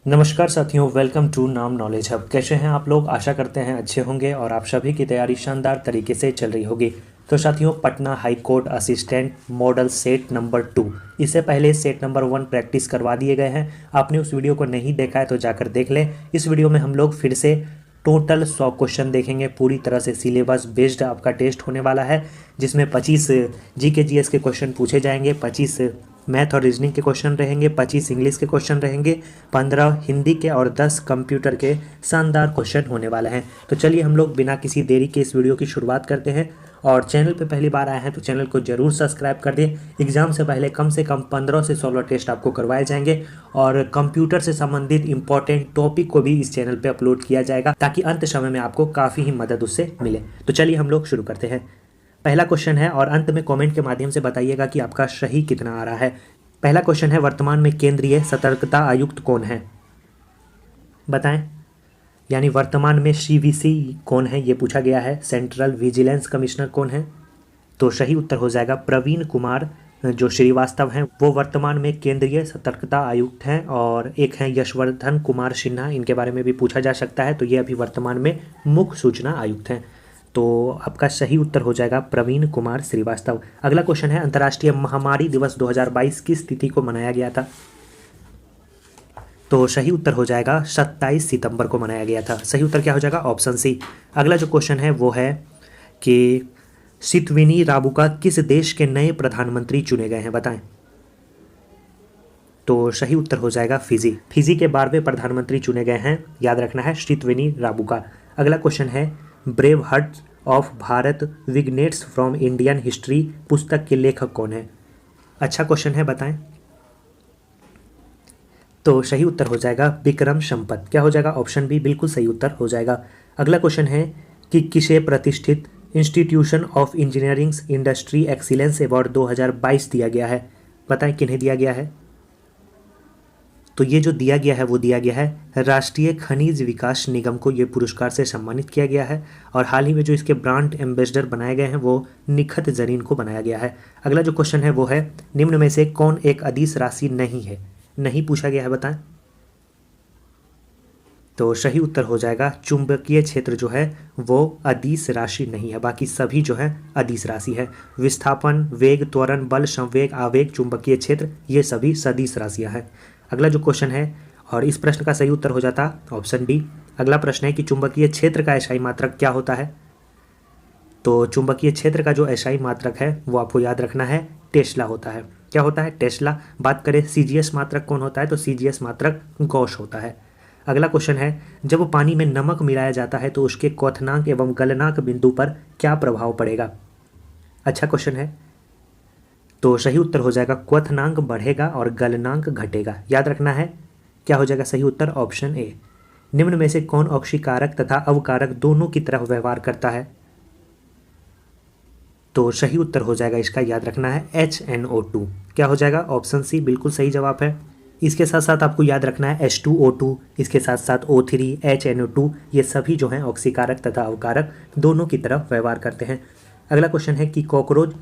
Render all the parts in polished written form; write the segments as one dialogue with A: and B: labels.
A: नमस्कार साथियों, welcome to नाम नॉलेज हब। कैसे हैं आप लोग? आशा करते हैं अच्छे होंगे और आप सभी की तैयारी शानदार तरीके से चल रही होगी। तो साथियों, Patna high court assistant model set number 2, इससे पहले सेट नंबर 1 प्रैक्टिस करवा दिए गए हैं। आपने उस वीडियो को नहीं देखा है तो जाकर देख लें। इस वीडियो में हम लोग फिर से टोटल 100 क्वेश्चन देखेंगे। पूरी तरह से सिलेबस बेस्ड आपका टेस्ट होने वाला है, जिसमें 25 जीके जीएस के क्वेश्चन पूछे जाएंगे, 25 मैथ और रीजनिंग के क्वेश्चन रहेंगे, 25 इंग्लिश के क्वेश्चन रहेंगे, 15 हिंदी के और 10 कंप्यूटर के शानदार क्वेश्चन होने वाले हैं। तो चलिए हम लोग बिना किसी देरी के इस वीडियो की शुरुआत करते हैं। और चैनल पे पहली बार आए हैं तो चैनल को जरूर सब्सक्राइब कर दें। एग्जाम से पहले कम से कम 15 से 16 टेस्ट आपको करवाए जाएंगे और कंप्यूटर से संबंधित इंपॉर्टेंट टॉपिक को भी इस चैनल पे अपलोड किया जाएगा, ताकि अंत समय में आपको काफ़ी ही मदद उससे मिले। तो चलिए हम लोग शुरू करते हैं। पहला क्वेश्चन है और अंत में कमेंट के माध्यम से बताइएगा कि आपका सही कितना आ रहा है। पहला क्वेश्चन है, वर्तमान में केंद्रीय सतर्कता आयुक्त कौन है? बताएं। यानी वर्तमान में सीवीसी कौन है, ये पूछा गया है। सेंट्रल विजिलेंस कमिश्नर कौन है? तो सही उत्तर हो जाएगा प्रवीण कुमार जो श्रीवास्तव हैं, वो वर्तमान में केंद्रीय सतर्कता आयुक्त हैं। और एक हैं यशवर्धन कुमार सिन्हा, इनके बारे में भी पूछा जा सकता है, तो ये अभी वर्तमान में मुख्य सूचना आयुक्त हैं। तो आपका सही उत्तर हो जाएगा प्रवीण कुमार श्रीवास्तव। अगला क्वेश्चन है, अंतर्राष्ट्रीय महामारी दिवस 2022 किस तिथि को मनाया गया था? तो सही उत्तर हो जाएगा 27 सितंबर को मनाया गया था। सही उत्तर क्या हो जाएगा? Option C. अगला जो क्वेश्चन है वो है कि सितविनी राबुका किस देश के नए प्रधानमंत्री चुने गए हैं? बताएं। तो सही उत्तर हो जाएगा फिजी। फिजी के 12वें प्रधानमंत्री चुने गए हैं, याद रखना है, सितविनी राबुका। अगला क्वेश्चन है, brave heart of Bharat vignettes from Indian history पुस्तक के लेखक कौन है? अच्छा क्वेश्चन है, बताएं। तो सही उत्तर हो जाएगा विक्रम संपत। क्या हो जाएगा? ऑप्शन बी बिल्कुल सही उत्तर हो जाएगा। अगला क्वेश्चन है कि किसे प्रतिष्ठित institution of engineering industry excellence award 2022 दिया गया है? बताएं किन्हें दिया गया है? तो ये जो दिया गया है वो दिया गया है राष्ट्रीय खनिज विकास निगम को, ये पुरस्कार से सम्मानित किया गया है। और हाल ही में जो इसके ब्रांड एम्बेसडर बनाए गए हैं वो निखत जरीन को बनाया गया है। अगला जो क्वेश्चन है वो है, निम्न में से कौन एक अदिश राशि नहीं है? नहीं पूछा गया है, बताएं। तो सही उत्तर हो जाएगा चुंबकीय क्षेत्र जो है वो अदिश राशि नहीं है, बाकी सभी जो है अदिश राशि है। विस्थापन, वेग, त्वरण, बल, संवेग, आवेग, चुंबकीय क्षेत्र, ये सभी सदिश राशियां हैं। अगला जो क्वेश्चन है, और इस प्रश्न का सही उत्तर हो जाता ऑप्शन डी। अगला प्रश्न है कि चुंबकीय क्षेत्र का एसआई मात्रक क्या होता है? तो चुंबकीय क्षेत्र का जो एसआई मात्रक है वो आपको याद रखना है, टेस्ला होता है। क्या होता है? टेस्ला। बात करें सीजीएस मात्रक कौन होता है, तो सीजीएस मात्रक गॉस होता है। अगला क्वेश्चन है, जब पानी में नमक मिलाया जाता है तो उसके क्वथनांक एवं गलनांक बिंदु पर क्या प्रभाव पड़ेगा? अच्छा क्वेश्चन है। तो सही उत्तर हो जाएगा क्वथनांक बढ़ेगा और गलनांक घटेगा, याद रखना है। क्या हो जाएगा सही उत्तर? Option A. निम्न में से कौन ऑक्सीकारक तथा अवकारक दोनों की तरह व्यवहार करता है? तो सही उत्तर हो जाएगा इसका, याद रखना है, HNO2। क्या हो जाएगा? ऑप्शन सी बिल्कुल सही जवाब है। इसके साथ साथ आपको याद रखना है H2O2, इसके साथ साथ O3, HNO2, ये सभी जो हैं ऑक्सीकारक तथा अवकारक दोनों की तरफ व्यवहार करते हैं। अगला क्वेश्चन है कि कॉकरोच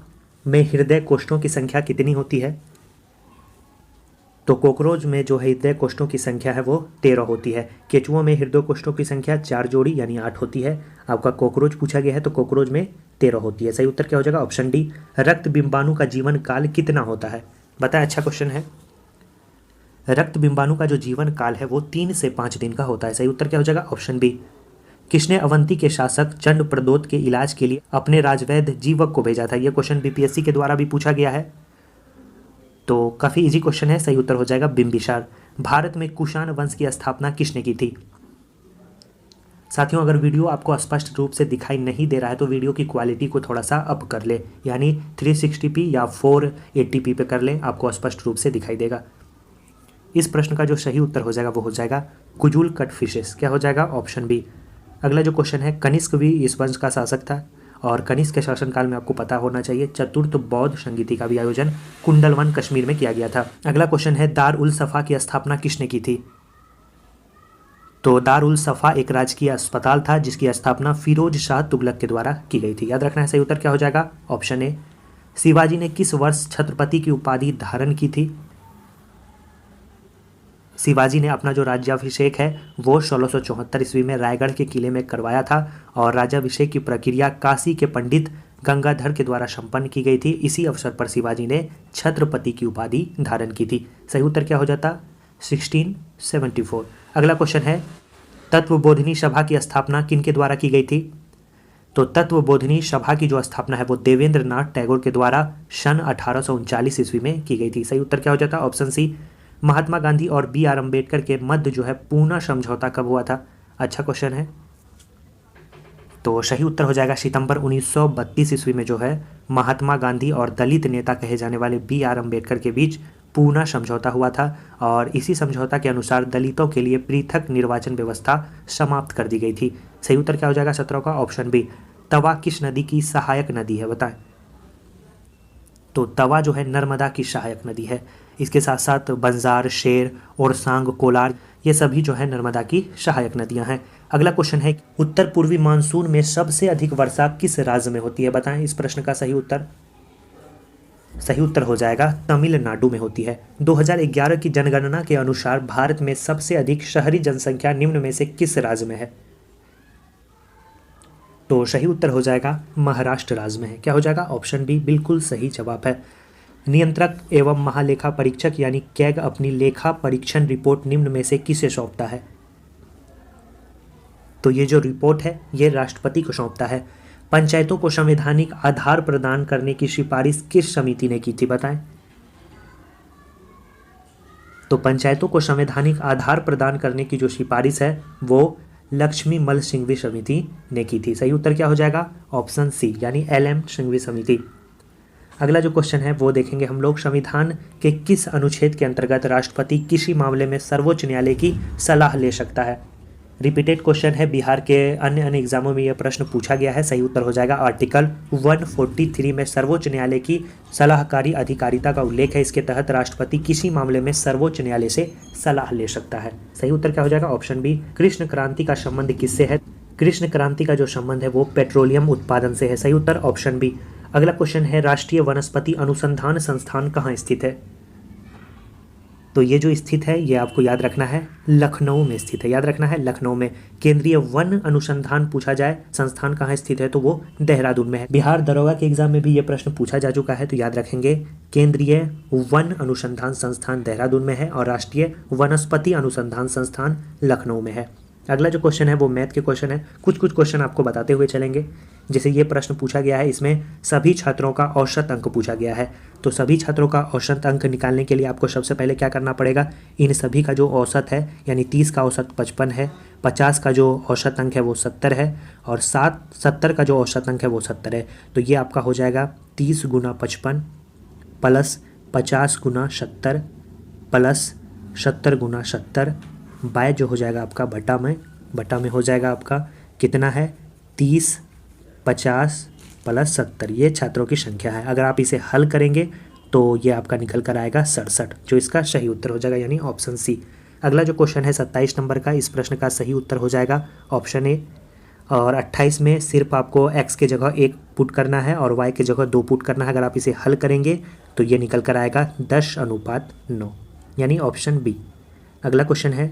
A: में हृदय कोष्ठों की संख्या कितनी होती है? तो कॉकरोच में जो हृदय कोष्ठों की संख्या है वो 13 होती है। केचुओं में हृदय कोष्ठों की संख्या 4 जोड़ी यानी 8 होती है। आपका कॉकरोच पूछा गया है तो कॉकरोच में 13 होती है। सही उत्तर क्या हो जाएगा? Option D. रक्त बिंबाणु का जीवन काल कितना होता है? बताए। अच्छा क्वेश्चन है। रक्त बिंबाणु का जो जीवन काल है वो 3 से 5 दिन का होता है। सही उत्तर क्या हो जाएगा? Option B. किसने अवंती के शासक चंड प्रदोत के इलाज के लिए अपने राजवैद्य जीवक को भेजा था? यह क्वेश्चन बीपीएससी के द्वारा भी पूछा गया है, तो काफ़ी इजी क्वेश्चन है। सही उत्तर हो जाएगा बिंबिसार। भारत में कुषाण वंश की स्थापना किसने की थी? साथियों, अगर वीडियो आपको स्पष्ट रूप से दिखाई नहीं दे रहा है तो वीडियो की क्वालिटी को थोड़ा सा अप कर ले, यानी 360p या 480p पे कर लें, आपको स्पष्ट रूप से दिखाई देगा। इस प्रश्न का जो सही उत्तर हो जाएगा वो हो जाएगा कुजुल कट फिशेस। क्या हो जाएगा? Option B. अगला जो क्वेश्चन है, कनिष्क भी इस वंश का शासक था और कनिष्क के शासनकाल में आपको पता होना चाहिए चतुर्थ बौद्ध संगीति का भी आयोजन कुंडलवन कश्मीर में किया गया था। अगला क्वेश्चन है, दार उल सफ़ा की स्थापना किसने की थी? तो दार उल सफ़ा एक राजकीय अस्पताल था जिसकी स्थापना फिरोज शाह तुगलक के द्वारा की गई थी। याद रखना है। सही उत्तर क्या हो जाएगा? Option A. शिवाजी ने किस वर्ष छत्रपति की उपाधि धारण की थी? शिवाजी ने अपना जो राज्याभिषेक है वो 1674 ईस्वी में रायगढ़ के किले में करवाया था और राज्याभिषेक की प्रक्रिया काशी के पंडित गंगाधर के द्वारा संपन्न की गई थी। इसी अवसर पर शिवाजी ने छत्रपति की उपाधि धारण की थी। सही उत्तर क्या हो जाता? 1674। अगला क्वेश्चन है, तत्वबोधिनी सभा की स्थापना किनके द्वारा की गई थी? तो तत्वबोधिनी सभा की जो स्थापना है वो देवेंद्र नाथ टैगोर के द्वारा सन 1839 ईस्वी में की गई थी। सही उत्तर क्या हो जाता? Option C. महात्मा गांधी और B.R. अम्बेडकर के मध्य जो है पूना समझौता कब हुआ था? अच्छा क्वेश्चन है। तो सही उत्तर हो जाएगा सितंबर 1932 ईस्वी में जो है महात्मा गांधी और दलित नेता कहे जाने वाले B.R. अम्बेडकर के बीच पूना समझौता हुआ था और इसी समझौता के अनुसार दलितों के लिए पृथक निर्वाचन व्यवस्था समाप्त कर दी गई थी। सही उत्तर क्या हो जाएगा 17 का? Option B. तवा किस नदी की सहायक नदी है बताएं? तो तवा जो है नर्मदा की सहायक नदी है। इसके साथ साथ बंजार, शेर और सांग, कोलार ये सभी जो है नर्मदा की सहायक नदियां हैं। अगला क्वेश्चन है, उत्तर पूर्वी मानसून में सबसे अधिक वर्षा किस राज्य में होती है बताएं? इस प्रश्न का सही उत्तर हो जाएगा तमिलनाडु में होती है। 2011 की जनगणना के अनुसार भारत में सबसे अधिक शहरी जनसंख्या निम्न में से किस राज्य में है? तो सही उत्तर हो जाएगा महाराष्ट्र राज्य में है। क्या हो जाएगा? ऑप्शन बी बिल्कुल सही जवाब है। नियंत्रक एवं महालेखा परीक्षक यानी कैग अपनी लेखा परीक्षण रिपोर्ट निम्न में से किसे सौंपता है? तो ये जो रिपोर्ट है ये राष्ट्रपति को सौंपता है। पंचायतों को संवैधानिक आधार प्रदान करने की सिफारिश किस समिति ने की थी बताएं? तो पंचायतों को संवैधानिक आधार प्रदान करने की जो सिफारिश है वो लक्ष्मी मल सिंघवी समिति ने की थी। सही उत्तर क्या हो जाएगा? ऑप्शन सी यानी LM सिंघवी समिति। अगला जो क्वेश्चन है वो देखेंगे हम लोग, संविधान के किस अनुच्छेद के अंतर्गत राष्ट्रपति किसी मामले में सर्वोच्च न्यायालय की सलाह ले सकता है? रिपीटेड क्वेश्चन है, बिहार के अन्य एग्जामों में यह प्रश्न पूछा गया है। सही उत्तर हो जाएगा आर्टिकल 143 में सर्वोच्च न्यायालय की सलाहकारी अधिकारिता का उल्लेख है। इसके तहत राष्ट्रपति किसी मामले में सर्वोच्च न्यायालय से सलाह ले सकता है। सही उत्तर क्या हो जाएगा? Option B. कृष्ण क्रांति का संबंध किससे है? कृष्ण क्रांति का जो संबंध है वो पेट्रोलियम उत्पादन से है। सही उत्तर ऑप्शन बी। अगला क्वेश्चन है, राष्ट्रीय वनस्पति अनुसंधान संस्थान कहाँ स्थित है? तो ये जो स्थित है ये आपको याद रखना है, लखनऊ में स्थित है। याद रखना है लखनऊ में। केंद्रीय वन अनुसंधान पूछा जाए संस्थान कहाँ स्थित है तो वो देहरादून में है। बिहार दरोगा के एग्जाम में भी ये प्रश्न पूछा जा चुका है तो याद रखेंगे केंद्रीय वन अनुसंधान संस्थान देहरादून में है और राष्ट्रीय वनस्पति अनुसंधान संस्थान लखनऊ में है। अगला जो क्वेश्चन है वो मैथ के क्वेश्चन है। कुछ क्वेश्चन आपको बताते हुए चलेंगे। जैसे ये प्रश्न पूछा गया है, इसमें सभी छात्रों का औसत अंक पूछा गया है। तो सभी छात्रों का औसत अंक निकालने के लिए आपको सबसे पहले क्या करना पड़ेगा? इन सभी का जो औसत है यानी 30 का औसत 55 है, 50 का जो औसत अंक है वो 70 है और 70 का जो औसत अंक है वो 70 है। तो ये आपका हो जाएगा 30 गुना 55 प्लस 50 गुना 70 प्लस 70 गुना 70 बाय जो हो जाएगा आपका बटा में हो जाएगा आपका कितना है? 30 50 प्लस 70। ये छात्रों की संख्या है। अगर आप इसे हल करेंगे तो ये आपका निकल कर आएगा 67, जो इसका सही उत्तर हो जाएगा यानी ऑप्शन सी। अगला जो क्वेश्चन है 27 नंबर का, इस प्रश्न का सही उत्तर हो जाएगा ऑप्शन ए। और 28 में सिर्फ आपको x के जगह 1 पुट करना है और y के जगह 2 पुट करना है। अगर आप इसे हल करेंगे तो ये निकल कर आएगा 10:9 यानी ऑप्शन बी। अगला क्वेश्चन है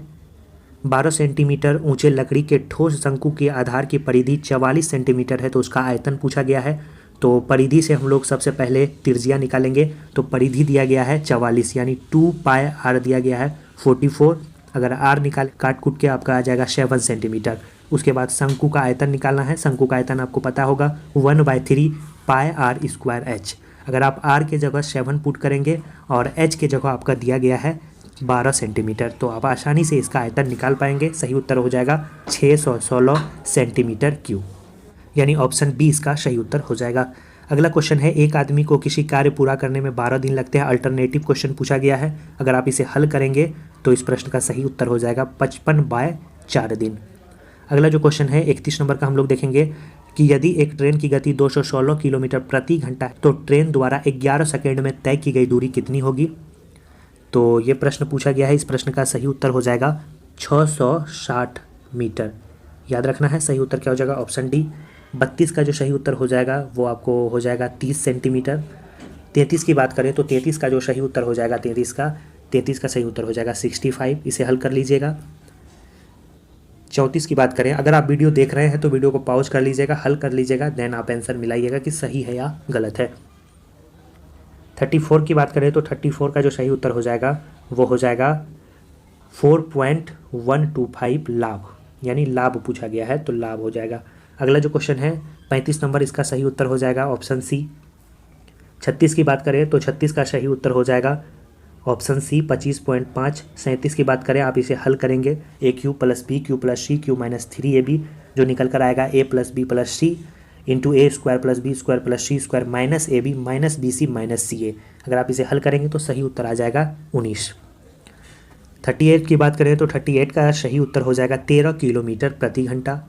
A: 12 सेंटीमीटर ऊंचे लकड़ी के ठोस शंकु के आधार की परिधि 44 सेंटीमीटर है तो उसका आयतन पूछा गया है। तो परिधि से हम लोग सबसे पहले त्रिज्या निकालेंगे। तो परिधि दिया गया है 44 यानी 2 पाई r दिया गया है 44। अगर r निकाल काट कूट के आपका आ जाएगा 7 सेंटीमीटर। उसके बाद शंकु का आयतन निकालना है। शंकु का आयतन आपको पता होगा 1/3 पाई r स्क्वायर h। अगर आप r के जगह 7 पुट करेंगे और h के जगह आपका दिया गया है 12 सेंटीमीटर तो आप आसानी से इसका आयतन निकाल पाएंगे। सही उत्तर हो जाएगा 616 सेंटीमीटर क्यूब यानी ऑप्शन बी इसका सही उत्तर हो जाएगा। अगला क्वेश्चन है, एक आदमी को किसी कार्य पूरा करने में 12 दिन लगते हैं। अल्टरनेटिव क्वेश्चन पूछा गया है। अगर आप इसे हल करेंगे तो इस प्रश्न का सही उत्तर हो जाएगा 55/4 दिन। अगला जो क्वेश्चन है 31 नंबर का, हम लोग देखेंगे कि यदि एक ट्रेन की गति 216 किलोमीटर प्रति घंटा है तो ट्रेन द्वारा 11 सेकेंड में तय की गई दूरी कितनी होगी? तो ये प्रश्न पूछा गया है। इस प्रश्न का सही उत्तर हो जाएगा 660 मीटर। याद रखना है सही उत्तर क्या हो जाएगा? Option D. 32 का जो सही उत्तर हो जाएगा वो आपको हो जाएगा 30 सेंटीमीटर। 33 की बात करें तो 33 का जो सही उत्तर हो जाएगा 33 का 33 का सही उत्तर हो जाएगा 65। इसे हल कर लीजिएगा। 34 की बात करें, अगर आप वीडियो देख रहे हैं तो वीडियो को पॉज कर लीजिएगा, हल कर लीजिएगा, देन आप आंसर मिलाइएगा कि सही है या गलत है। 34 की बात करें तो 34 का जो सही उत्तर हो जाएगा वो हो जाएगा 4.125 लाभ, यानी लाभ पूछा गया है तो लाभ हो जाएगा। अगला जो क्वेश्चन है 35 नंबर, इसका सही उत्तर हो जाएगा ऑप्शन सी। 36 की बात करें तो 36 का सही उत्तर हो जाएगा ऑप्शन सी 25.5। 37 की बात करें, आप इसे हल करेंगे A cube plus B cube plus C cube minus 3ab, जो निकल कर आएगा A plus B plus C into A square plus B square plus C square minus A B minus B C minus C A. अगर आप इसे हल करेंगे तो सही उत्तर आ जाएगा 19। 38 की बात करें तो 38 का सही उत्तर हो जाएगा 13 किलोमीटर प्रति घंटा।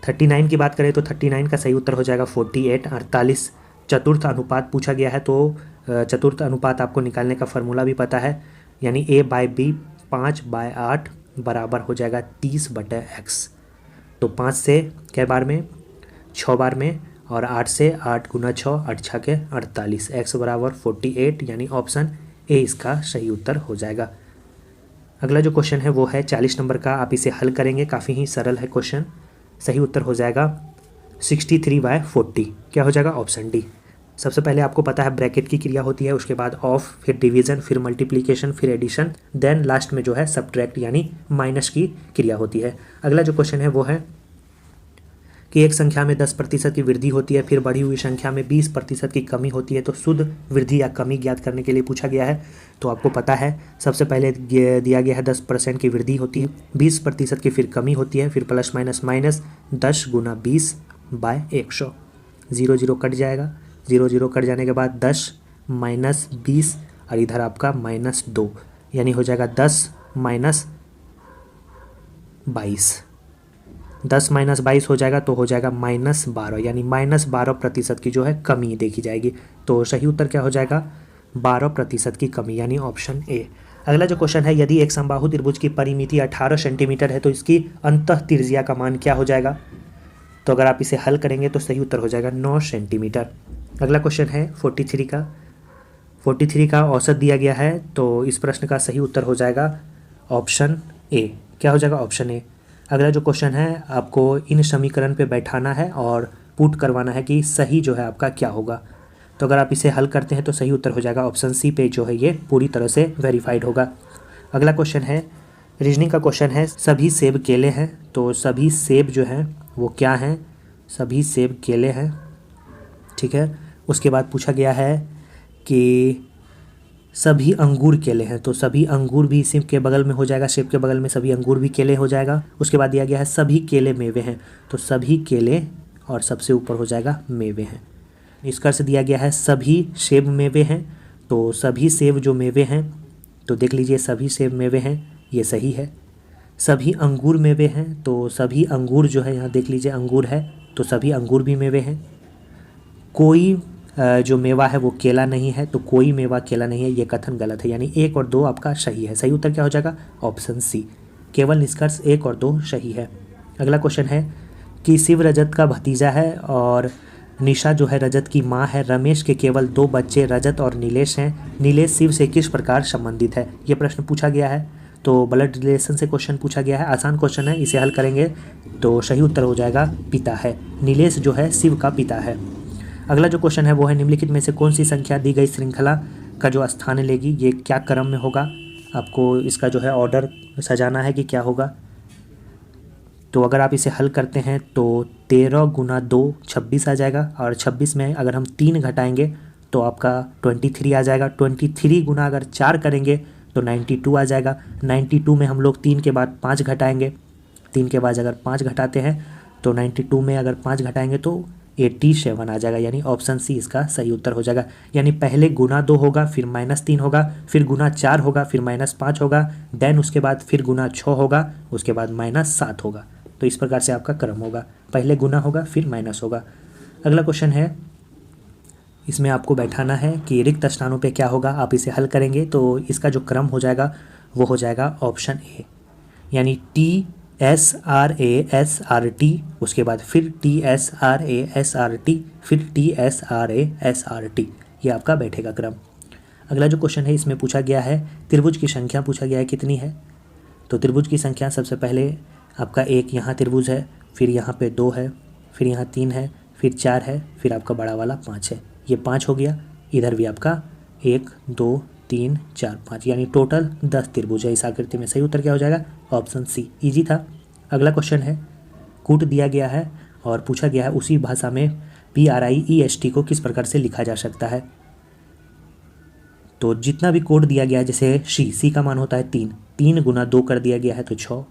A: 39 की बात करें तो 39 का सही उत्तर हो जाएगा 48, 48। चतुर्थ अनुपात पूछा गया है तो चतुर्थ अनुपात आपको निकालने का फॉर्मूला भी पता है, यानी a/b 5/8 बराबर हो जाएगा 30/x। तो 5 से कै बार में, 6 बार में, और 8 से 8 गुना 6 8 6 के 48, x बराबर 48, यानी ऑप्शन ए इसका सही उत्तर हो जाएगा। अगला जो क्वेश्चन है वो है 40 नंबर का, आप इसे हल करेंगे, काफ़ी ही सरल है क्वेश्चन। सही उत्तर हो जाएगा 63/40, क्या हो जाएगा ऑप्शन डी। सबसे पहले आपको पता है ब्रैकेट की क्रिया होती है, उसके बाद ऑफ, फिर डिवीजन, फिर मल्टीप्लिकेशन, फिर एडिशन, देन लास्ट में जो है सब्ट्रैक्ट यानी माइनस की क्रिया होती है। अगला जो क्वेश्चन है वो है कि एक संख्या में 10% की वृद्धि होती है, फिर बढ़ी हुई संख्या में 20% की कमी होती है, तो शुद्ध वृद्धि या कमी ज्ञात करने के लिए पूछा गया है। तो आपको पता है सबसे पहले दिया गया है 10% की वृद्धि होती है, 20% की फिर कमी होती है, फिर प्लस माइनस माइनस 10 गुना 20/100, 0 0 कट जाएगा, 0 0 कट जाने के बाद 10 माइनस 20 और इधर आपका -2, यानी हो जाएगा 10 माइनस 22, 10 माइनस 22 हो जाएगा तो हो जाएगा -12, यानी -12% की जो है कमी देखी जाएगी। तो सही उत्तर क्या हो जाएगा 12% की कमी, यानी ऑप्शन ए। अगला जो क्वेश्चन है, यदि एक समबाहु त्रिभुज की परिमिति 18 सेंटीमीटर है तो इसकी अंतः त्रिज्या का मान क्या हो जाएगा। तो अगर आप इसे हल करेंगे तो सही उत्तर हो जाएगा 9 सेंटीमीटर। अगला क्वेश्चन है 43 का औसत दिया गया है, तो इस प्रश्न का सही उत्तर हो जाएगा ऑप्शन ए, क्या हो जाएगा ऑप्शन ए। अगला जो क्वेश्चन है, आपको इन समीकरण पे बैठाना है और पुट करवाना है कि सही जो है आपका क्या होगा। तो अगर आप इसे हल करते हैं तो सही उत्तर हो जाएगा ऑप्शन सी पे जो है ये पूरी तरह से वेरीफाइड होगा। अगला क्वेश्चन है रीजनिंग का क्वेश्चन है, सभी सेब केले हैं, तो सभी सेब जो हैं वो क्या हैं, सभी सेब केले हैं, ठीक है। उसके बाद पूछा गया है कि सभी अंगूर केले हैं, तो सभी अंगूर भी सेब के बगल में हो जाएगा, सेब के बगल में सभी अंगूर भी केले हो जाएगा। उसके बाद दिया गया है सभी केले मेवे हैं, तो सभी केले और सबसे ऊपर हो जाएगा मेवे हैं। निष्कर्ष दिया गया है सभी सेब मेवे हैं, तो सभी सेब जो मेवे हैं, तो देख लीजिए सभी सेब मेवे हैं, ये सही है। सभी अंगूर मेवे हैं, तो सभी अंगूर जो है यहाँ देख लीजिए अंगूर है, तो सभी अंगूर भी मेवे हैं। कोई जो मेवा है वो केला नहीं है, तो कोई मेवा केला नहीं है, ये कथन गलत है, यानी 1 और 2 आपका सही है। सही उत्तर क्या हो जाएगा ऑप्शन सी, केवल निष्कर्ष 1 और 2 सही है। अगला क्वेश्चन है कि शिव रजत का भतीजा है और निशा जो है रजत की माँ है। रमेश के केवल 2 बच्चे रजत और नीलेश हैं। नीलेश शिव से किस प्रकार संबंधित है, ये प्रश्न पूछा गया है। तो ब्लड रिलेशन से क्वेश्चन पूछा गया है, आसान क्वेश्चन है, इसे हल करेंगे तो सही उत्तर हो जाएगा पिता है। नीलेश जो है शिव का पिता है। अगला जो क्वेश्चन है वो है निम्नलिखित में से कौन सी संख्या दी गई श्रृंखला का जो स्थान लेगी, ये क्या क्रम में होगा। आपको इसका जो है ऑर्डर सजाना है कि क्या होगा। तो अगर आप इसे हल करते हैं तो 13 गुना 2 26 आ जाएगा, और 26 में अगर हम 3 घटाएंगे तो आपका 23 आ जाएगा। 23 गुना अगर 4 करेंगे तो 92 आ जाएगा। 92 में हम लोग 3 के बाद 5 घटाएंगे, 3 के बाद अगर 5 घटाते हैं तो 92 में अगर 5 घटाएंगे तो 87 आ जाएगा, यानी ऑप्शन सी इसका सही उत्तर हो जाएगा। यानी पहले गुना 2 होगा, फिर -3 होगा, फिर गुना 4 होगा, फिर -5 होगा, देन उसके बाद फिर गुना 6 होगा, उसके बाद -7 होगा। तो इस प्रकार से आपका क्रम होगा, पहले गुना होगा फिर माइनस होगा। अगला क्वेश्चन है, इसमें आपको बैठाना है कि रिक्त स्थानों पे क्या होगा। आप इसे हल करेंगे तो इसका जो क्रम हो जाएगा वो हो जाएगा ऑप्शन ए, यानी TSRASRT, उसके बाद फिर TSRASRT, फिर TSRASRT, ये आपका बैठेगा क्रम। अगला जो क्वेश्चन है इसमें पूछा गया है त्रिभुज की संख्या पूछा गया है कितनी है। तो त्रिभुज की संख्या सबसे पहले आपका एक यहाँ त्रिभुज है, फिर यहाँ पे 2 है, फिर यहाँ 3 है, फिर 4 है, फिर आपका बड़ा वाला 5 है। ये 5 हो गया, इधर भी आपका 1 2 3 4 5 यानी टोटल 10 त्रिभुज है इस आकृति में। सही उत्तर क्या हो जाएगा? ऑप्शन सी। इजी था। अगला क्वेश्चन है कूट दिया गया है और पूछा गया है उसी भाषा में PRIEST को किस प्रकार से लिखा जा सकता है। तो जितना भी कोड दिया गया है, जैसे सी का मान होता है 3, 3 गुना 2 कर दिया गया है तो 6।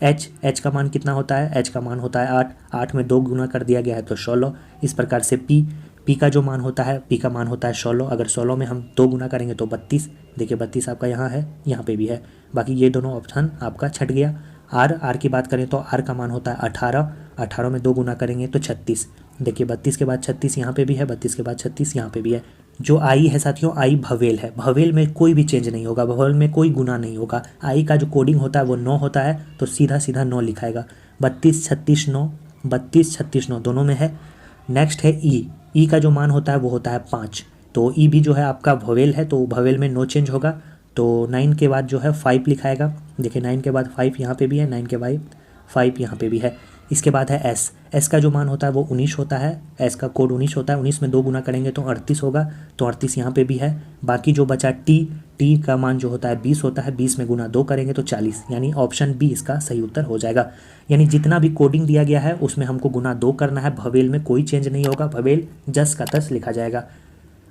A: एच का मान कितना होता है? एच का मान होता है 8, 8 में 2 गुना कर दिया गया है तो 16। इस प्रकार से पी का जो मान होता है, पी का मान होता है 16। अगर 16 में हम 2 गुना करेंगे तो 32। देखिए 32 आपका यहाँ है, यहाँ पे भी है। बाकी ये दोनों ऑप्शन आपका छट गया। आर की बात करें तो आर का मान होता है 18, 18 में 2 गुना करेंगे तो 36। देखिए 32 के बाद 36 यहाँ पे भी है, 32 के बाद 36 यहाँ पे भी है। जो आई है साथियों, आई भवेल है। भवेल में कोई भी चेंज नहीं होगा, भवेल में कोई गुना नहीं होगा। आई का जो कोडिंग होता है वो 9 होता है, तो सीधा सीधा 9 लिखाएगा। 32 36 9, 32 36 9 दोनों में है। नेक्स्ट है ई का जो मान होता है वो होता है 5। तो ई भी जो है आपका भवेल है, तो भवेल में नो चेंज होगा। तो 9 के बाद जो है 5 लिखाएगा। देखिए 9 के बाद 5 यहाँ पे भी है, 9 के बाद 5 यहाँ पे भी है। इसके बाद है एस का जो मान होता है वो 19 होता है। एस का कोड 19 होता है। 19 में 2 गुना करेंगे तो 38 होगा, तो 38 यहाँ पे भी है। बाकी जो बचा टी का मान जो होता है 20 होता है। 20 में गुना 2 करेंगे तो 40, यानी ऑप्शन बी इसका सही उत्तर हो जाएगा। यानी जितना भी कोडिंग दिया गया है उसमें हमको गुना 2 करना है। भवेल में कोई चेंज नहीं होगा, भवेल जस का तस लिखा जाएगा।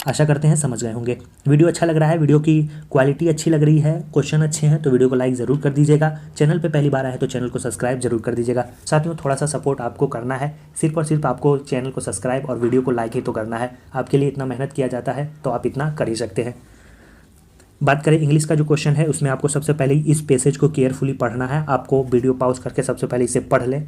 A: आशा करते हैं समझ गए होंगे। वीडियो अच्छा लग रहा है, वीडियो की क्वालिटी अच्छी लग रही है, क्वेश्चन अच्छे हैं तो वीडियो को लाइक ज़रूर कर दीजिएगा। चैनल पे पहली बार आए तो चैनल को सब्सक्राइब जरूर कर दीजिएगा। साथियों थोड़ा सा सपोर्ट आपको करना है, सिर्फ और सिर्फ आपको चैनल को सब्सक्राइब और वीडियो को लाइक ही तो करना है। आपके लिए इतना मेहनत किया जाता है तो आप इतना कर ही सकते हैं। बात करें इंग्लिश का जो क्वेश्चन है उसमें आपको सबसे पहले इस पैसेज को केयरफुली पढ़ना है। आपको वीडियो पॉज करके सबसे पहले इसे पढ़ लें।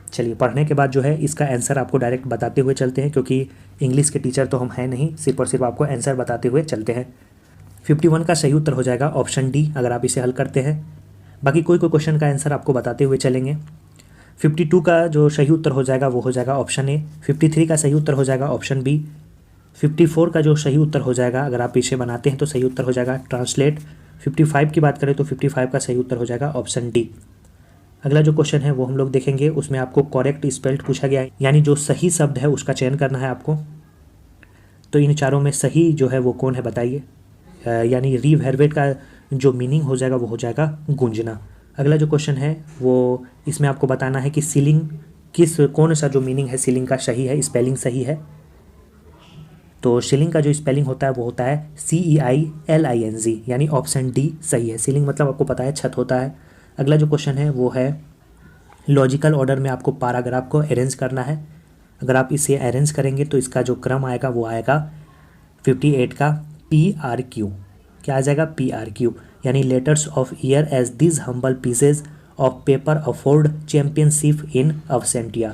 A: चलिए पढ़ने के बाद जो है इसका आंसर आपको डायरेक्ट बताते हुए चलते हैं, क्योंकि इंग्लिश के टीचर तो हम हैं नहीं, सिर्फ और सिर्फ आपको आंसर बताते हुए चलते हैं। 51 का सही उत्तर हो जाएगा ऑप्शन डी, अगर आप इसे हल करते हैं। बाकी कोई क्वेश्चन का आंसर आपको बताते हुए चलेंगे। 52 का जो सही उत्तर हो जाएगा वो हो जाएगा ऑप्शन ए। 53 का सही उत्तर हो जाएगा ऑप्शन बी। 54 का जो सही उत्तर हो जाएगा, अगर आप इसे बनाते हैं तो सही उत्तर हो जाएगा ट्रांसलेट। 55 की बात करें तो 55 का सही उत्तर हो जाएगा ऑप्शन डी। अगला जो क्वेश्चन है वो हम लोग देखेंगे, उसमें आपको करेक्ट स्पेल्ड पूछा गया है, यानी जो सही शब्द है उसका चयन करना है आपको। तो इन चारों में सही जो है वो कौन है बताइए। यानी रिवर्बरेट का जो मीनिंग हो जाएगा वो हो जाएगा गूंजना। अगला जो क्वेश्चन है वो इसमें आपको बताना है कि सीलिंग कौन सा जो मीनिंग है सीलिंग का सही है, स्पेलिंग सही है। तो सीलिंग का जो स्पेलिंग होता है वो होता है CEILING, यानी ऑप्शन डी सही है। सीलिंग मतलब आपको पता है छत होता है। अगला जो क्वेश्चन है वो है लॉजिकल ऑर्डर में आपको पैराग्राफ को अरेंज करना है। अगर आप इसे अरेंज करेंगे तो इसका जो क्रम आएगा वो आएगा 58 का PRQ। क्या आ जाएगा? PRQ, यानी letters of year as this humble pieces of paper afford championship in absentia.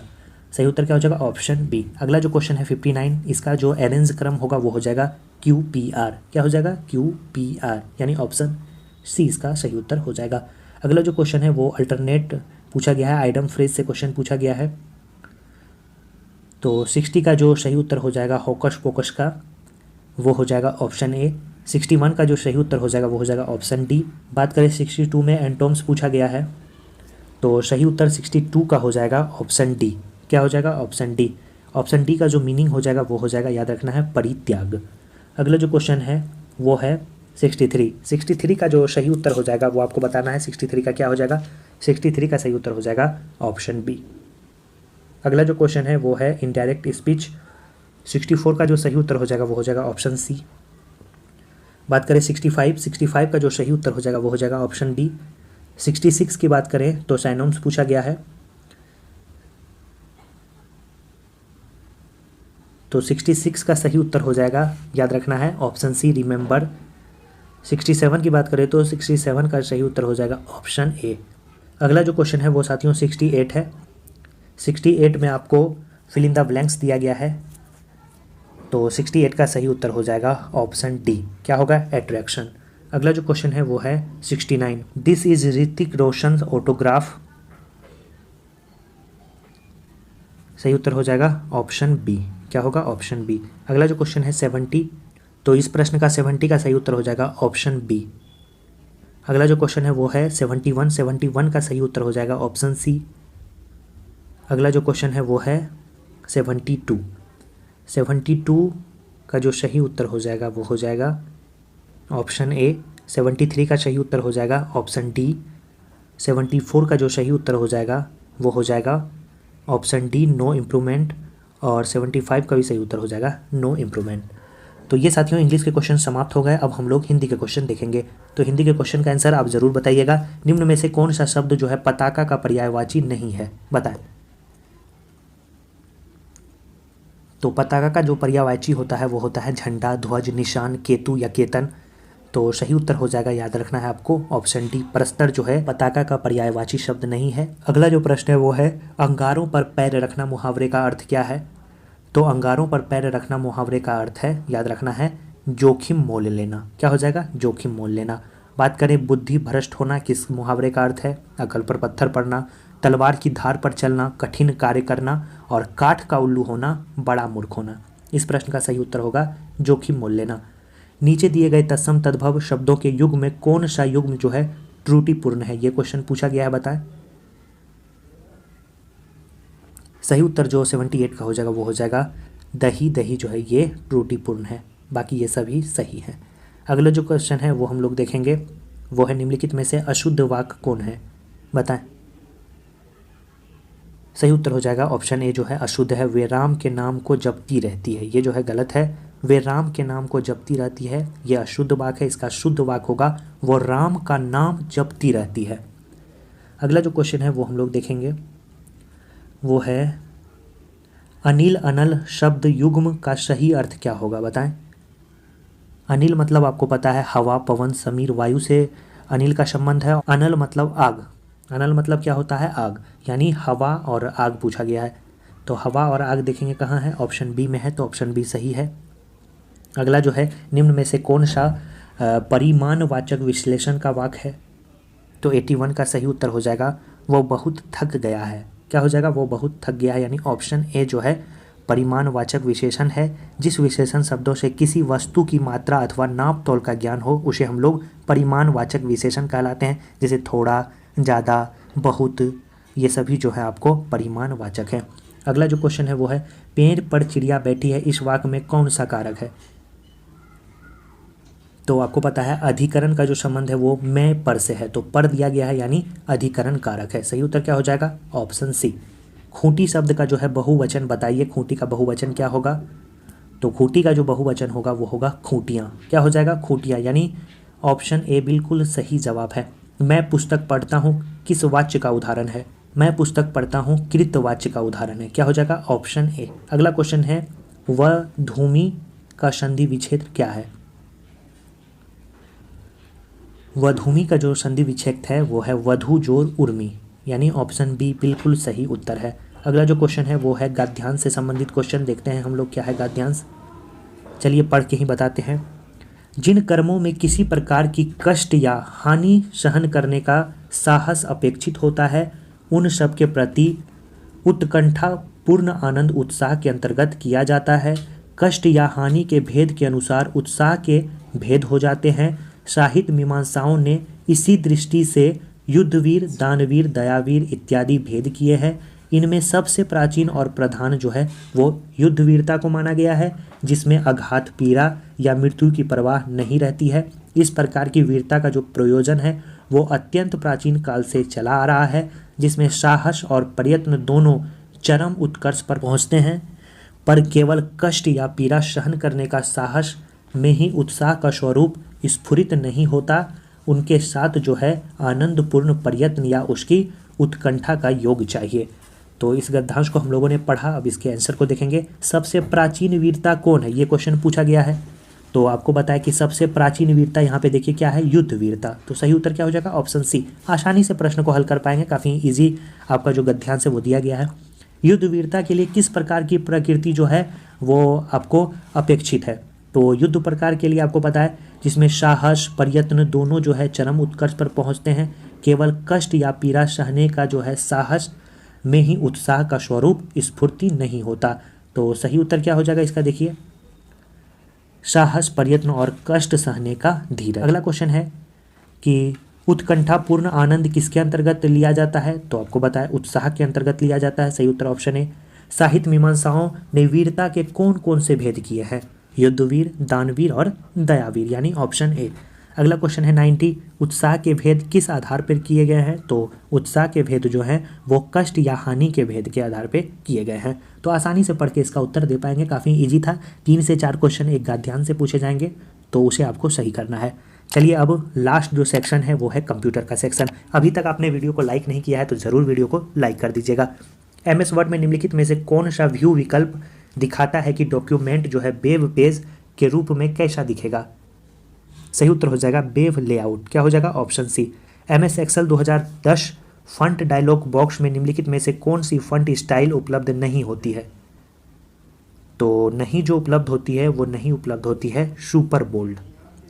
A: सही उत्तर क्या हो जाएगा? Option B. अगला जो क्वेश्चन है 59, इसका जो अरेंज क्रम होगा वो हो जाएगा QPR। क्या हो जाएगा? QPR, यानी ऑप्शन सी इसका सही उत्तर हो जाएगा। अगला जो क्वेश्चन है वो अल्टरनेट पूछा गया है, आइटम फ्रेज से क्वेश्चन पूछा गया है। तो 60 का जो सही उत्तर हो जाएगा होकस पोकस का, वो हो जाएगा ऑप्शन ए। 61 का जो सही उत्तर हो जाएगा वो हो जाएगा ऑप्शन डी। बात करें 62 में एंटोम्स पूछा गया है, तो सही उत्तर 62 का हो जाएगा ऑप्शन डी। क्या हो जाएगा? Option D. ऑप्शन डी का जो मीनिंग हो जाएगा वो हो जाएगा, याद रखना है, परित्याग। अगला जो क्वेश्चन है वो है 63 का जो सही उत्तर हो जाएगा वो आपको बताना है। 63 का क्या हो जाएगा? 63 का सही उत्तर हो जाएगा ऑप्शन बी। अगला जो क्वेश्चन है वो है इनडायरेक्ट स्पीच। 64 का जो सही उत्तर हो जाएगा वो हो जाएगा ऑप्शन सी। बात करें 65 का जो सही उत्तर हो जाएगा वो हो जाएगा ऑप्शन डी। 66 की बात करें तो साइनोम्स पूछा गया है, तो 66 का सही उत्तर हो जाएगा, याद रखना है, ऑप्शन सी, रिमेंबर। 67 की बात करें तो 67 का सही उत्तर हो जाएगा ऑप्शन ए। अगला जो क्वेश्चन है वो साथियों 68 है। 68 में आपको फिल इन द ब्लैंक्स दिया गया है, तो 68 का सही उत्तर हो जाएगा ऑप्शन डी। क्या होगा? अट्रैक्शन। अगला जो क्वेश्चन है वो है 69, this is Hrithik Roshan autograph. सही उत्तर हो जाएगा ऑप्शन बी। क्या होगा? Option B. अगला जो क्वेश्चन है 70, तो इस प्रश्न का 70 का सही उत्तर हो जाएगा ऑप्शन बी। अगला जो क्वेश्चन है वो है 71, 71 का सही उत्तर हो जाएगा ऑप्शन सी। अगला जो क्वेश्चन है वो है 72, 72 का जो सही उत्तर हो जाएगा वो हो जाएगा ऑप्शन ए। 73 का सही उत्तर हो जाएगा ऑप्शन डी। 74 का जो सही उत्तर हो जाएगा वो हो जाएगा ऑप्शन डी, नो इम्प्रूवमेंट। और 75 का भी सही उत्तर हो जाएगा नो इम्प्रूवमेंट। तो ये साथियों इंग्लिश के क्वेश्चन समाप्त हो गए। अब हम लोग हिंदी के क्वेश्चन देखेंगे। तो हिंदी के क्वेश्चन का आंसर आप ज़रूर बताइएगा। निम्न में से कौन सा शब्द जो है पताका का पर्यायवाची नहीं है? बताएं। तो पताका का जो पर्यायवाची होता है वो होता है झंडा, ध्वज, निशान, केतु या केतन। तो सही उत्तर हो जाएगा, याद रखना है आपको, ऑप्शन डी। प्रस्तर जो है पताका का पर्यायवाची शब्द नहीं है। अगला जो प्रश्न है वो है अंगारों पर पैर रखना मुहावरे का अर्थ क्या है? तो अंगारों पर पैर रखना मुहावरे का अर्थ है, याद रखना है, जोखिम मोल लेना। क्या हो जाएगा? जोखिम मोल लेना। बात करें बुद्धि भ्रष्ट होना, किस मुहावरे का अर्थ है? अकल पर पत्थर पड़ना, तलवार की धार पर चलना, कठिन कार्य करना, और काठ का उल्लू होना, बड़ा मूर्ख होना। इस प्रश्न का सही उत्तर होगा जोखिम मोल लेना। नीचे दिए गए तत्सम तद्भव शब्दों के युग में कौन सा युग्म जो है त्रुटिपूर्ण है? ये क्वेश्चन पूछा गया है, बताएं। सही उत्तर जो 78 का हो जाएगा वो हो जाएगा दही, दही जो है ये त्रुटिपूर्ण है, बाकी ये सभी सही है। अगला जो क्वेश्चन है वो हम लोग देखेंगे, वो है निम्नलिखित में से अशुद्ध वाक्य कौन है? बताएं। सही उत्तर हो जाएगा ऑप्शन ए जो है अशुद्ध है, वे राम के नाम को जपती रहती है। ये जो है गलत है, वे राम के नाम को जपती रहती है, ये अशुद्ध वाक्य है। इसका शुद्ध वाक्य होगा वो राम का नाम जपती रहती है। अगला जो क्वेश्चन है वो हम लोग देखेंगे, वो है अनिल अनल शब्द युग्म का सही अर्थ क्या होगा? बताएं। अनिल मतलब आपको पता है हवा, पवन, समीर, वायु से अनिल का संबंध है। अनल मतलब आग, अनल मतलब क्या होता है? आग, यानी हवा और आग पूछा गया है। तो हवा और आग देखेंगे कहाँ है? ऑप्शन बी में है, तो ऑप्शन बी सही है। अगला जो है निम्न में से कौन सा परिमाणवाचक विश्लेषण का वाक्य है? तो 81 का सही उत्तर हो जाएगा वो बहुत थक गया है। क्या हो जाएगा? वो बहुत थक गया है, यानी ऑप्शन ए जो है परिमाणवाचक विशेषण है। जिस विशेषण शब्दों से किसी वस्तु की मात्रा अथवा नाप तोल का ज्ञान हो उसे हम लोग परिमाणवाचक विशेषण कहलाते हैं। जैसे थोड़ा, ज़्यादा, बहुत, ये सभी जो है आपको परिमाणवाचक है। अगला जो क्वेश्चन है वो है पेड़ पर चिड़िया बैठी है, इस वाक्य में कौन सा कारक है? तो आपको पता है अधिकरण का जो संबंध है वो मैं पर से है, तो पर दिया गया है यानी अधिकरण कारक है। सही उत्तर क्या हो जाएगा? ऑप्शन सी। खूंटी शब्द का जो है बहुवचन बताइए, खूंटी का बहुवचन क्या होगा? तो खूंटी का जो बहुवचन होगा वो होगा खूंटियाँ। क्या हो जाएगा? खूंटियाँ, यानी ऑप्शन ए बिल्कुल सही जवाब है। मैं पुस्तक पढ़ता हूँ किस वाच्य का उदाहरण है? मैं पुस्तक पढ़ता हूँ कृत वाच्य का उदाहरण है। क्या हो जाएगा? Option A. अगला क्वेश्चन है वह धूमि का संधि विच्छेद क्या है? वधूमि का जो संधि विच्छेद है वो है वधु जोर उर्मी, यानी ऑप्शन बी बिल्कुल सही उत्तर है। अगला जो क्वेश्चन है वो है गद्यांश से संबंधित क्वेश्चन। देखते हैं हम लोग क्या है गद्यांश, चलिए पढ़ के ही बताते हैं। जिन कर्मों में किसी प्रकार की कष्ट या हानि सहन करने का साहस अपेक्षित होता है उन सब के प्रति उत्कंठा पूर्ण आनंद उत्साह के अंतर्गत किया जाता है। कष्ट या हानि के भेद के अनुसार उत्साह के भेद हो जाते हैं। साहित्य मीमांसाओं ने इसी दृष्टि से युद्धवीर, दानवीर, दयावीर इत्यादि भेद किए हैं। इनमें सबसे प्राचीन और प्रधान जो है वो युद्धवीरता को माना गया है, जिसमें आघात, पीड़ा या मृत्यु की परवाह नहीं रहती है। इस प्रकार की वीरता का जो प्रयोजन है वो अत्यंत प्राचीन काल से चला आ रहा है, जिसमें साहस और प्रयत्न दोनों चरम उत्कर्ष पर पहुंचते हैं। पर केवल कष्ट या पीड़ा सहन करने का साहस में ही उत्साह का स्वरूप स्फुरित नहीं होता, उनके साथ जो है आनंदपूर्ण प्रयत्न या उसकी उत्कंठा का योग चाहिए। तो इस गद्यांश को हम लोगों ने पढ़ा, अब इसके आंसर को देखेंगे। सबसे प्राचीन वीरता कौन है, ये क्वेश्चन पूछा गया है। तो आपको बताया कि सबसे प्राचीन वीरता यहाँ पे देखिए क्या है, युद्ध वीरता। तो सही उत्तर क्या हो जाएगा? Option C. आसानी से प्रश्न को हल कर पाएंगे, काफ़ी ईजी आपका जो गद्यांश है वो दिया गया है। युद्ध वीरता के लिए किस प्रकार की प्रकृति जो है वो आपको अपेक्षित है? तो युद्ध प्रकार के लिए आपको पता है जिसमें साहस, प्रयत्न दोनों जो है चरम उत्कर्ष पर पहुंचते हैं। केवल कष्ट या पीड़ा सहने का जो है साहस में ही उत्साह का स्वरूप स्फूर्ति नहीं होता। तो सही उत्तर क्या हो जाएगा इसका, देखिए साहस, प्रयत्न और कष्ट सहने का धीरज। अगला क्वेश्चन है कि उत्कंठापूर्ण आनंद किसके अंतर्गत लिया जाता है, तो आपको बताया उत्साह के अंतर्गत लिया जाता है। सही उत्तर ऑप्शन ए। साहित्य मीमांसाओं ने वीरता के कौन कौन से भेद किए हैं, युद्धवीर, दानवीर और दयावीर, यानी ऑप्शन ए। अगला क्वेश्चन है 90, उत्साह के भेद किस आधार पर किए गए हैं, तो उत्साह के भेद जो हैं वो कष्ट या हानि के भेद के आधार पर किए गए हैं। तो आसानी से पढ़ के इसका उत्तर दे पाएंगे, काफ़ी ईजी था। 3 से 4 क्वेश्चन एक गाद्यांश से पूछे जाएंगे, तो उसे आपको सही करना है। चलिए अब लास्ट जो सेक्शन है वो है कंप्यूटर का सेक्शन। अभी तक आपने वीडियो को लाइक नहीं किया है तो ज़रूर वीडियो को लाइक कर दीजिएगा। MS वर्ड में निम्नलिखित में से कौन सा व्यू विकल्प दिखाता है कि डॉक्यूमेंट जो है वेब पेज के रूप में कैसा दिखेगा। सही उत्तर हो जाएगा वेब लेआउट। क्या हो जाएगा, option C. MS Excel 2010 font dialog box में निम्नलिखित में से कौन सी फंट स्टाइल उपलब्ध नहीं होती है, तो नहीं जो उपलब्ध होती है वो नहीं उपलब्ध होती है सुपर बोल्ड।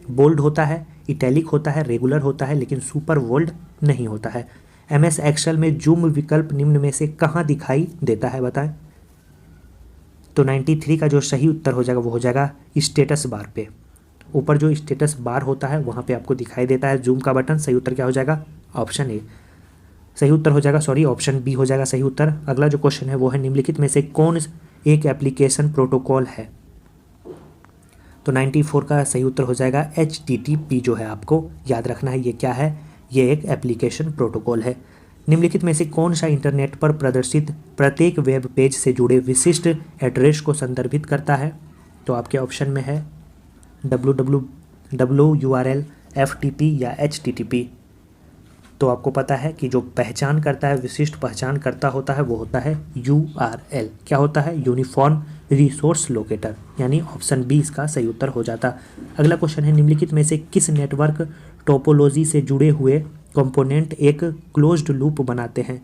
A: बोल्ड होता है, इटैलिक होता है, रेगुलर होता है, लेकिन सुपर बोल्ड नहीं होता है। MS एक्सेल में जूम विकल्प निम्न में से कहाँ दिखाई देता है, बताएं। तो 93 का जो सही उत्तर हो जाएगा वो हो जाएगा स्टेटस बार पे। ऊपर जो स्टेटस बार होता है वहाँ पे आपको दिखाई देता है जूम का बटन। सही उत्तर क्या हो जाएगा, ऑप्शन ए। सही उत्तर हो जाएगा, सॉरी ऑप्शन बी हो जाएगा सही उत्तर। अगला जो क्वेश्चन है वो है निम्नलिखित में से कौन एक एप्लीकेशन प्रोटोकॉल है, तो 94 का सही उत्तर हो जाएगा HTTP। जो है आपको याद रखना है ये क्या है, ये एक एप्लीकेशन प्रोटोकॉल है। निम्नलिखित में से कौन सा इंटरनेट पर प्रदर्शित प्रत्येक वेब पेज से जुड़े विशिष्ट एड्रेस को संदर्भित करता है, तो आपके ऑप्शन में है www, URL, FTP या HTTP। तो आपको पता है कि जो पहचान करता है, विशिष्ट पहचान करता होता है वो होता है URL। क्या होता है, यूनिफॉर्म रिसोर्स लोकेटर, यानी ऑप्शन बी इसका सही उत्तर हो जाता। अगला क्वेश्चन है निम्नलिखित में से किस नेटवर्क टोपोलॉजी से जुड़े हुए कंपोनेंट एक क्लोज्ड लूप बनाते हैं,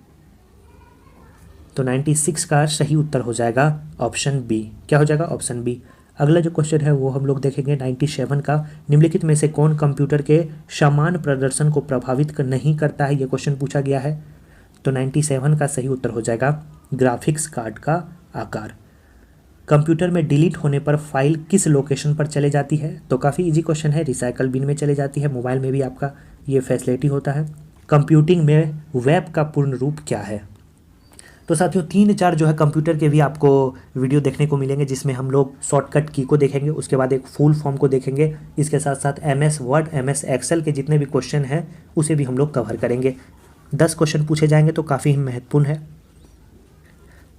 A: तो 96 का सही उत्तर हो जाएगा ऑप्शन बी। क्या हो जाएगा, ऑप्शन बी। अगला जो क्वेश्चन है वो हम लोग देखेंगे 97 का, निम्नलिखित में से कौन कंप्यूटर के समान प्रदर्शन को प्रभावित नहीं करता है, ये क्वेश्चन पूछा गया है। तो 97 का सही उत्तर हो जाएगा ग्राफिक्स कार्ड का आकार। कंप्यूटर में डिलीट होने पर फाइल किस लोकेशन पर चले जाती है, तो काफ़ी इजी क्वेश्चन है, रिसाइकल बिन में चले जाती है। मोबाइल में भी आपका ये फैसिलिटी होता है। कंप्यूटिंग में वेब का पूर्ण रूप क्या है, तो साथियों 3-4 जो है कंप्यूटर के भी आपको वीडियो देखने को मिलेंगे, जिसमें हम लोग शॉर्टकट की को देखेंगे, उसके बाद एक फुल फॉर्म को देखेंगे, इसके साथ साथ MS वर्ड, MS एक्सेल के जितने भी क्वेश्चन हैं उसे भी हम लोग कवर करेंगे। 10 क्वेश्चन पूछे जाएंगे, तो काफ़ी महत्वपूर्ण है।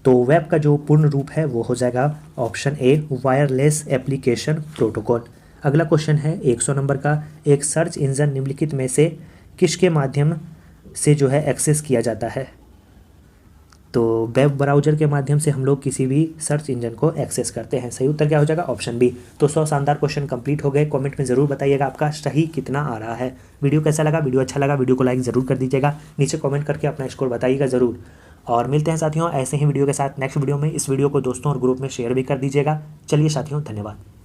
A: तो वेब का जो पूर्ण रूप है वो हो जाएगा option A, wireless application protocol. अगला क्वेश्चन है 100 नंबर का, एक सर्च इंजन निम्नलिखित में से किसके माध्यम से जो है एक्सेस किया जाता है, तो वेब ब्राउज़र के माध्यम से हम लोग किसी भी सर्च इंजन को एक्सेस करते हैं। सही उत्तर क्या हो जाएगा, ऑप्शन बी। तो 100 शानदार क्वेश्चन कंप्लीट हो गए। कमेंट में ज़रूर बताइएगा आपका सही कितना आ रहा है। वीडियो कैसा लगा, वीडियो अच्छा लगा वीडियो को लाइक ज़रूर कर दीजिएगा, नीचे कमेंट करके अपना स्कोर बताइएगा ज़रूर। और मिलते हैं साथियों ऐसे ही वीडियो के साथ नेक्स्ट वीडियो में। इस वीडियो को दोस्तों और ग्रुप में शेयर भी कर दीजिएगा। चलिए साथियों, धन्यवाद।